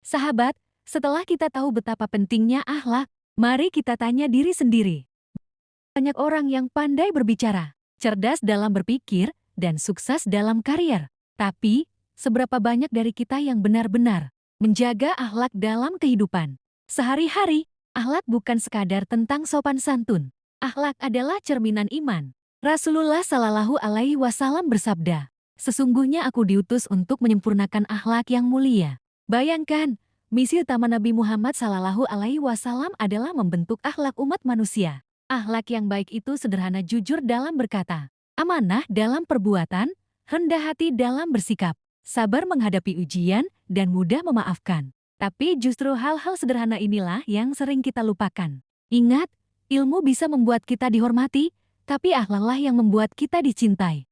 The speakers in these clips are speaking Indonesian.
Sahabat, setelah kita tahu betapa pentingnya akhlak, mari kita tanya diri sendiri. Banyak orang yang pandai berbicara, cerdas dalam berpikir, dan sukses dalam karier. Tapi, seberapa banyak dari kita yang benar-benar menjaga akhlak dalam kehidupan? Sehari-hari, akhlak bukan sekadar tentang sopan santun. Akhlak adalah cerminan iman. Rasulullah Shallallahu Alaihi Wasallam bersabda, "Sesungguhnya aku diutus untuk menyempurnakan akhlak yang mulia." Bayangkan, misi utama Nabi Muhammad Shallallahu Alaihi Wasallam adalah membentuk akhlak umat manusia. Akhlak yang baik itu sederhana, jujur dalam berkata, amanah dalam perbuatan, rendah hati dalam bersikap, sabar menghadapi ujian, dan mudah memaafkan. Tapi justru hal-hal sederhana inilah yang sering kita lupakan. Ingat, ilmu bisa membuat kita dihormati, tapi akhlaklah yang membuat kita dicintai.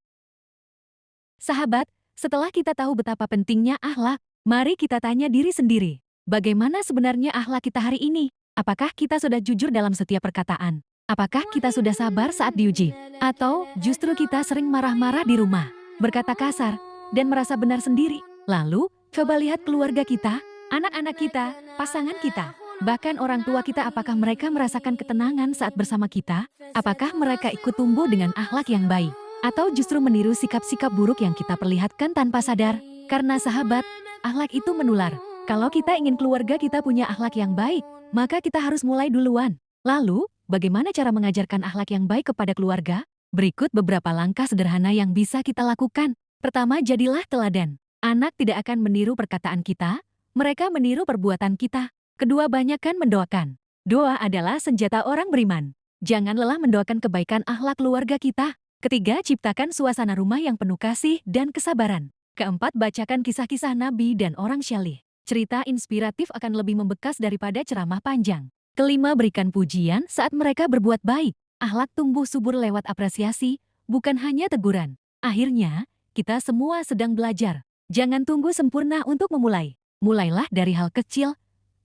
Sahabat, setelah kita tahu betapa pentingnya akhlak, mari kita tanya diri sendiri. Bagaimana sebenarnya akhlak kita hari ini? Apakah kita sudah jujur dalam setiap perkataan? Apakah kita sudah sabar saat diuji? Atau justru kita sering marah-marah di rumah, berkata kasar, dan merasa benar sendiri? Lalu, coba lihat keluarga kita, anak-anak kita, pasangan kita, bahkan orang tua kita, apakah mereka merasakan ketenangan saat bersama kita? Apakah mereka ikut tumbuh dengan akhlak yang baik? Atau justru meniru sikap-sikap buruk yang kita perlihatkan tanpa sadar? Karena sahabat, akhlak itu menular. Kalau kita ingin keluarga kita punya akhlak yang baik, maka kita harus mulai duluan. Lalu, bagaimana cara mengajarkan akhlak yang baik kepada keluarga? Berikut beberapa langkah sederhana yang bisa kita lakukan. Pertama, jadilah teladan. Anak tidak akan meniru perkataan kita, mereka meniru perbuatan kita. Kedua, banyakkan mendoakan. Doa adalah senjata orang beriman. Jangan lelah mendoakan kebaikan akhlak keluarga kita. Ketiga, ciptakan suasana rumah yang penuh kasih dan kesabaran. Keempat, bacakan kisah-kisah Nabi dan orang syalih. Cerita inspiratif akan lebih membekas daripada ceramah panjang. Kelima, berikan pujian saat mereka berbuat baik. Akhlak tumbuh subur lewat apresiasi, bukan hanya teguran. Akhirnya, kita semua sedang belajar. Jangan tunggu sempurna untuk memulai. Mulailah dari hal kecil,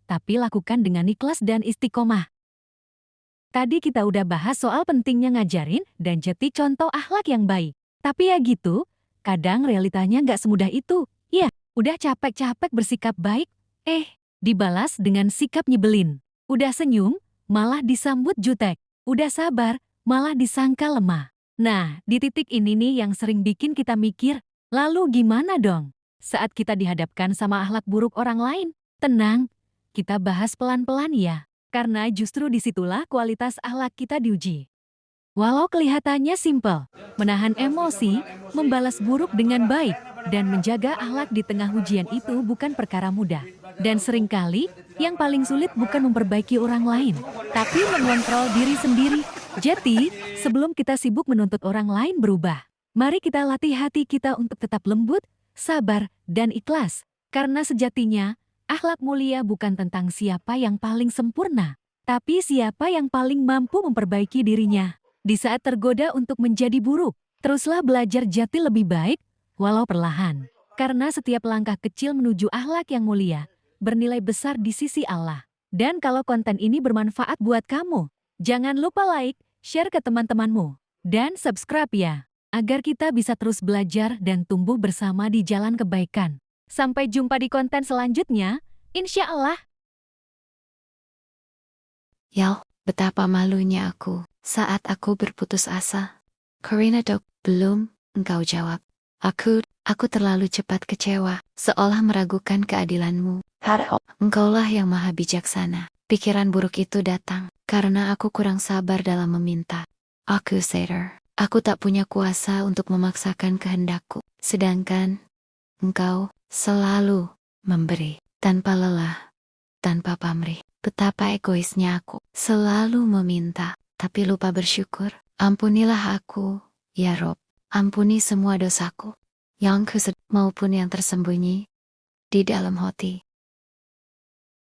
tapi lakukan dengan ikhlas dan istiqomah. Tadi kita udah bahas soal pentingnya ngajarin dan jadi contoh akhlak yang baik. Tapi ya gitu, kadang realitanya nggak semudah itu. Ya, udah capek-capek bersikap baik, dibalas dengan sikap nyebelin. Udah senyum, malah disambut jutek. Udah sabar, malah disangka lemah. Nah, di titik ini nih yang sering bikin kita mikir, lalu gimana dong? Saat kita dihadapkan sama akhlak buruk orang lain, tenang, kita bahas pelan-pelan ya. Karena justru disitulah kualitas akhlak kita diuji. Walau kelihatannya simpel, menahan emosi, membalas buruk dengan baik, dan menjaga akhlak di tengah ujian itu bukan perkara mudah. Dan seringkali, yang paling sulit bukan memperbaiki orang lain, tapi mengontrol diri sendiri. Jadi, sebelum kita sibuk menuntut orang lain berubah, mari kita latih hati kita untuk tetap lembut, sabar, dan ikhlas. Karena sejatinya, akhlak mulia bukan tentang siapa yang paling sempurna, tapi siapa yang paling mampu memperbaiki dirinya. Di saat tergoda untuk menjadi buruk, teruslah belajar jati lebih baik, walau perlahan. Karena setiap langkah kecil menuju akhlak yang mulia, bernilai besar di sisi Allah. Dan kalau konten ini bermanfaat buat kamu, jangan lupa like, share ke teman-temanmu, dan subscribe ya, agar kita bisa terus belajar dan tumbuh bersama di jalan kebaikan. Sampai jumpa di konten selanjutnya, insya Allah. Yal, betapa malunya aku saat aku berputus asa. Karina dok, belum, engkau jawab. Aku terlalu cepat kecewa, seolah meragukan keadilanmu. Engkaulah yang maha bijaksana. Pikiran buruk itu datang, karena aku kurang sabar dalam meminta. Aku sadar, aku tak punya kuasa untuk memaksakan kehendakku. Sedangkan, engkau selalu memberi, tanpa lelah, tanpa pamrih. Betapa egoisnya aku, selalu meminta, tapi lupa bersyukur. Ampunilah aku, ya Rob, ampuni semua dosaku, yang kused maupun yang tersembunyi di dalam hati.